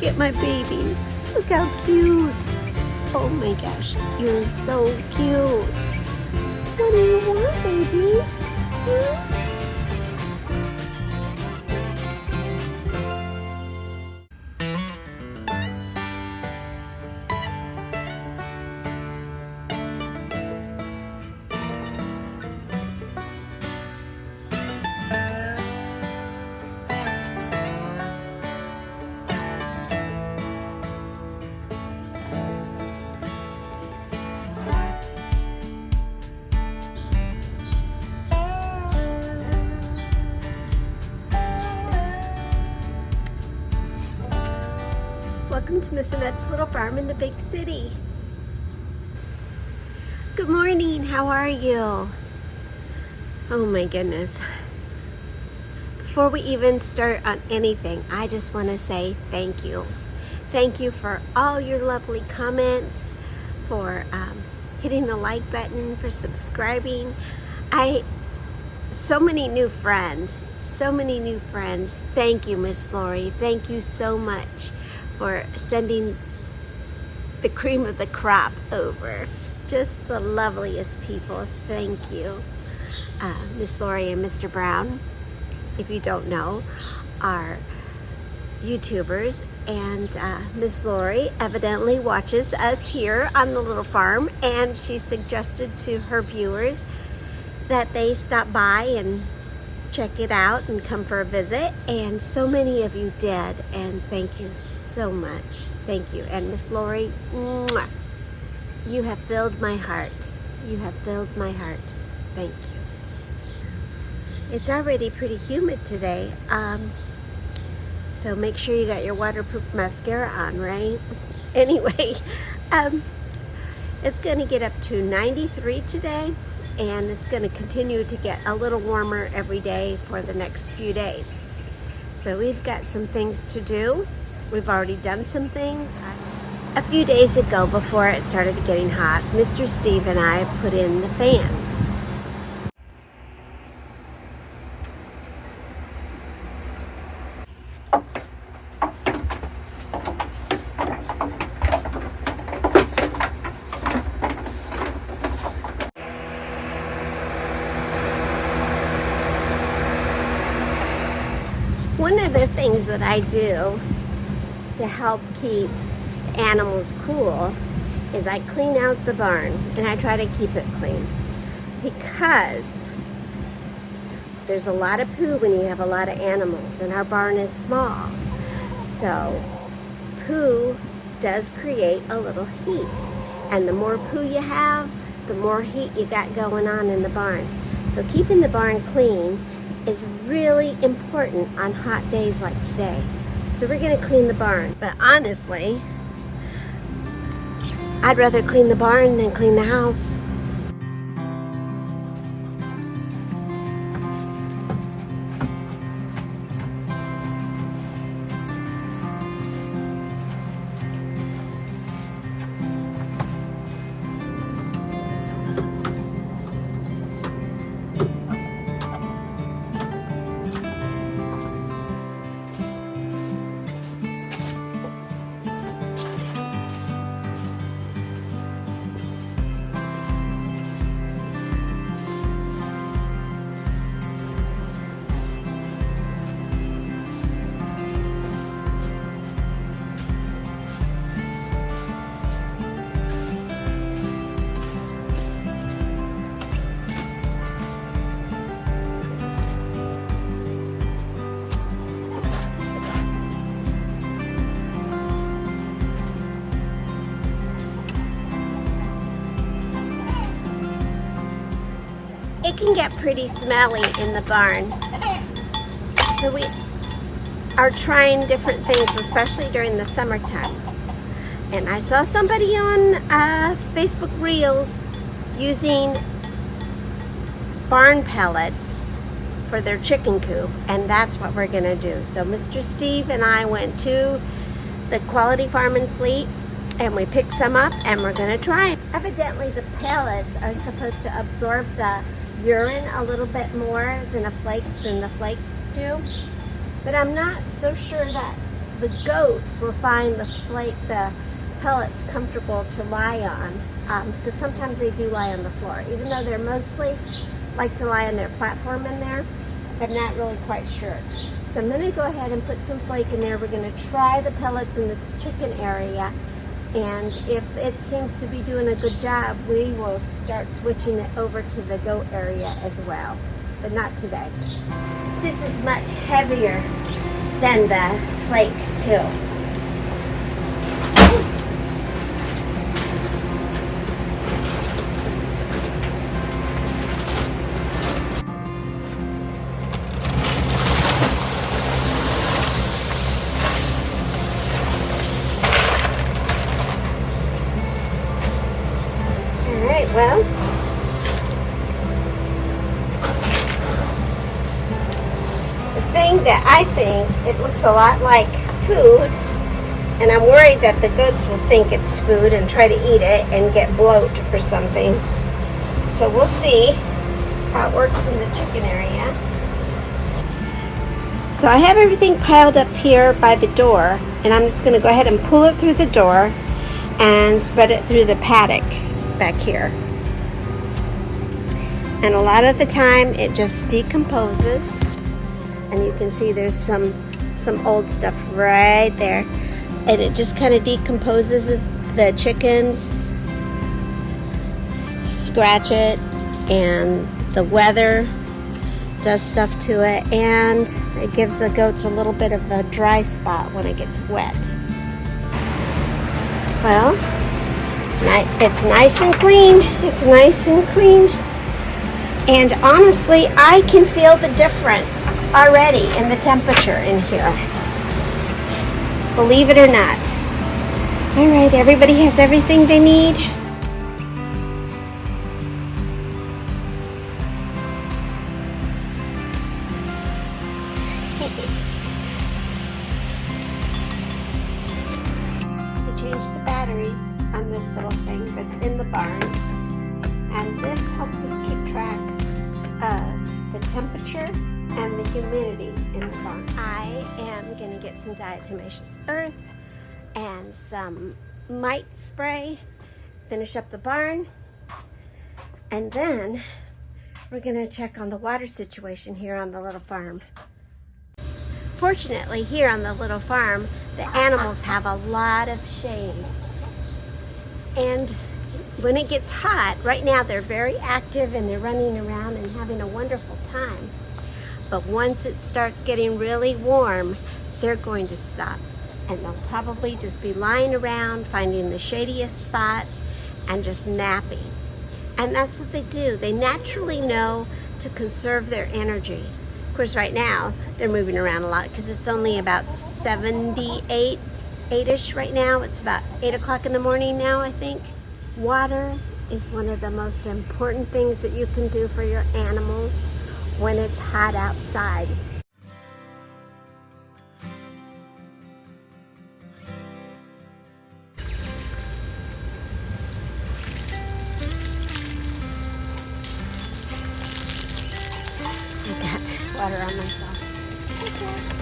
Look at my babies. Look how cute. Oh my gosh, you're so cute. What do you want, babies? Hmm? Welcome to Miss Annette's little farm in the big city. Good morning, how are you? Oh my goodness. Before we even start on anything, I just want to say thank you. Thank you for all your lovely comments, for hitting the like button, for subscribing. So many new friends. Thank you, Miss Lori. Thank you so much for sending the cream of the crop over. Just the loveliest people. Thank you. Miss Lori and Mr. Brown, if you don't know, are YouTubers, and Miss Lori evidently watches us here on the little farm, and she suggested to her viewers that they stop by and check it out and come for a visit, and so many of you did, and thank you so much. Thank you. And Miss Lori, mwah, you have filled my heart. You have filled my heart. Thank you. It's already pretty humid today, so make sure you got your waterproof mascara on, right? Anyway, it's going to get up to 93 today, and it's going to continue to get a little warmer every day for the next few days. So we've got some things to do. We've already done some things. A few days ago, before it started getting hot, Mr. Steve and I put in the fans. One of the things that I do to help keep animals cool is I clean out the barn, and I try to keep it clean, because there's a lot of poo when you have a lot of animals, and our barn is small, so poo does create a little heat, and the more poo you have, the more heat you got going on in the barn. So keeping the barn clean is really important on hot days like today. So we're gonna clean the barn. But honestly, I'd rather clean the barn than clean the house. It can get pretty smelly in the barn. So we are trying different things, especially during the summertime. And I saw somebody on Facebook Reels using barn pellets for their chicken coop, and that's what we're gonna do. So Mr. Steve and I went to the Quality Farm and Fleet, and we picked some up, and we're gonna try it. Evidently the pellets are supposed to absorb the urine a little bit more than the flakes do, but I'm not so sure that the goats will find the pellets comfortable to lie on, because sometimes they do lie on the floor, even though they're mostly like to lie on their platform in there. I'm not really quite sure. So I'm going to go ahead and put some flake in there. We're going to try the pellets in the chicken area, and if it seems to be doing a good job, we will start switching it over to the goat area as well, but not today. This is much heavier than the flake too. Well, the thing that I think, it looks a lot like food, and I'm worried that the goats will think it's food and try to eat it and get bloat or something. So we'll see how it works in the chicken area. So I have everything piled up here by the door, and I'm just going to go ahead and pull it through the door and spread it through the paddock back here. And a lot of the time it just decomposes, and you can see there's some old stuff right there, and it just kind of decomposes the chickens, scratch it, and the weather does stuff to it, and it gives the goats a little bit of a dry spot when it gets wet. Well, it's nice and clean. It's nice and clean. And honestly, I can feel the difference already in the temperature in here. Believe it or not. All right, everybody has everything they need. I changed the batteries on this little thing that's in the barn, and this helps us keep track of the temperature and the humidity in the barn. I am going to get some diatomaceous earth and some mite spray, finish up the barn, and then we're going to check on the water situation here on the little farm. Fortunately, here on the little farm, the animals have a lot of shade. And when it gets hot, right now they're very active and they're running around and having a wonderful time. But once it starts getting really warm, they're going to stop. And they'll probably just be lying around, finding the shadiest spot and just napping. And that's what they do. They naturally know to conserve their energy. Of course, right now, they're moving around a lot because it's only about 8-ish right now. It's about 8 o'clock in the morning now, I think. Water is one of the most important things that you can do for your animals when it's hot outside. Water on myself. Okay.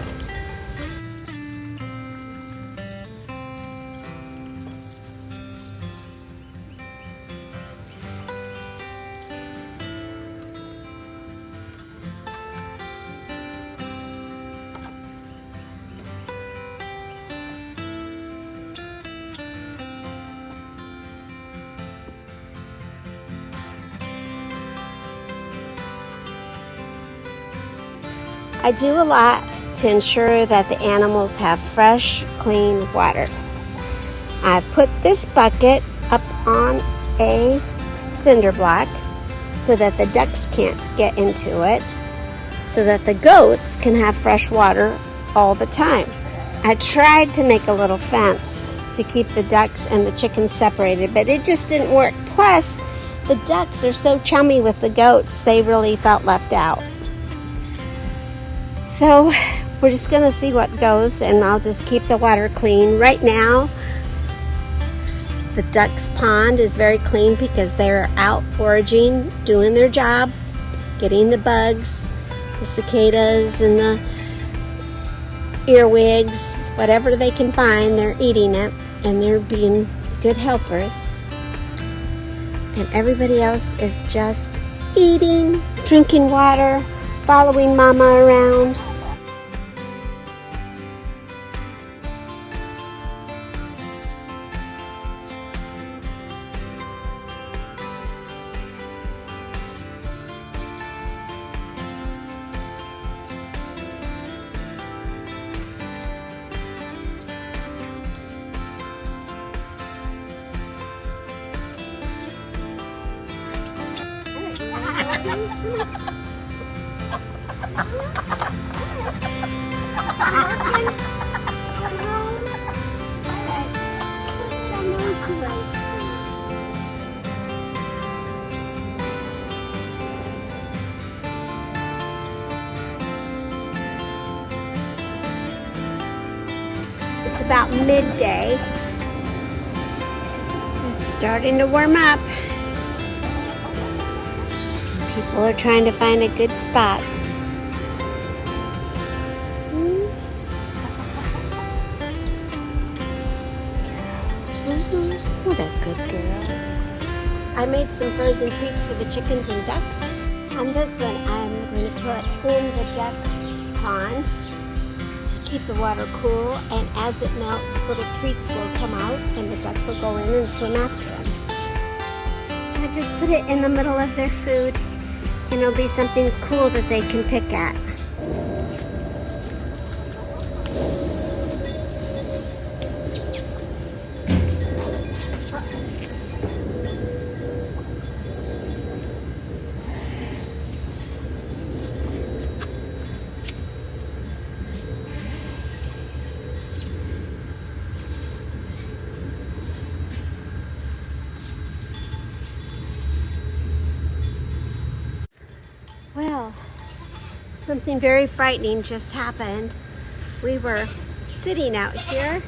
I do a lot to ensure that the animals have fresh, clean water. I put this bucket up on a cinder block so that the ducks can't get into it, so that the goats can have fresh water all the time. I tried to make a little fence to keep the ducks and the chickens separated, but it just didn't work. Plus, the ducks are so chummy with the goats, they really felt left out. So we're just going to see what goes, and I'll just keep the water clean. Right now, the ducks' pond is very clean because they're out foraging, doing their job, getting the bugs, the cicadas and the earwigs, whatever they can find, they're eating it, and they're being good helpers. And everybody else is just eating, drinking water, following Mama around. It's about midday. It's starting to warm up. People are trying to find a good spot. What a good girl. I made some frozen treats for the chickens and ducks. On this one, I'm going to put in the duck pond to keep the water cool, and as it melts, little treats will come out and the ducks will go in and swim after them. So I just put it in the middle of their food, and it'll be something cool that they can pick at. Well, something very frightening just happened. We were sitting out here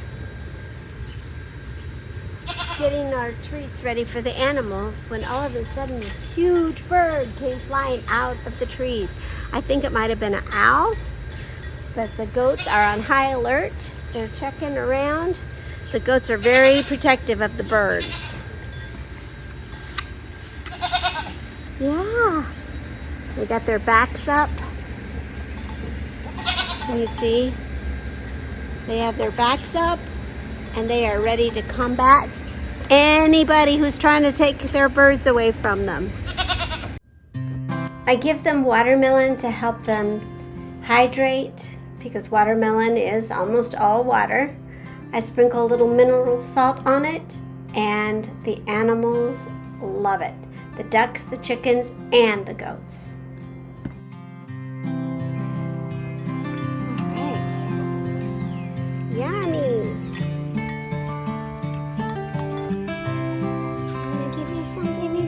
getting our treats ready for the animals when all of a sudden this huge bird came flying out of the trees. I think it might have been an owl, but the goats are on high alert. They're checking around. The goats are very protective of the birds. Yeah. They got their backs up. Can you see? They have their backs up and they are ready to combat anybody who's trying to take their birds away from them. I give them watermelon to help them hydrate because watermelon is almost all water. I sprinkle a little mineral salt on it and the animals love it. The ducks, the chickens, and the goats. Yummy! Can I give you some, baby?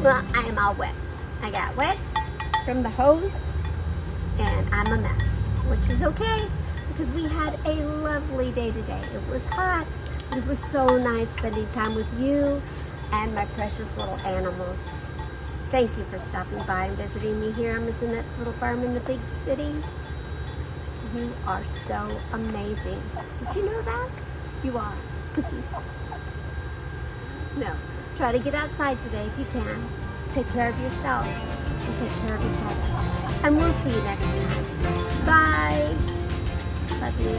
Well, I am all wet. I got wet from the hose and I'm a mess, which is okay because we had a lovely day today. It was hot, but it was so nice spending time with you and my precious little animals. Thank you for stopping by and visiting me here on Miss Annette's little farm in the big city. You are so amazing. Did you know that? You are. No. Try to get outside today if you can. Take care of yourself and take care of each other. And we'll see you next time. Bye. Love you.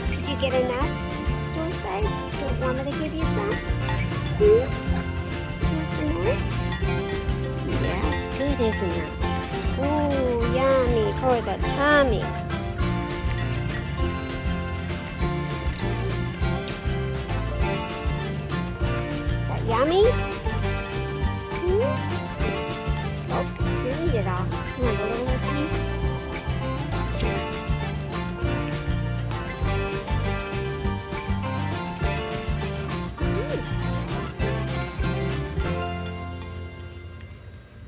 Did you get enough, Dorsey? Do you want me to give you some? Want some more? Yeah, it's good, isn't it? Ooh, yummy for the tummy. Yummy?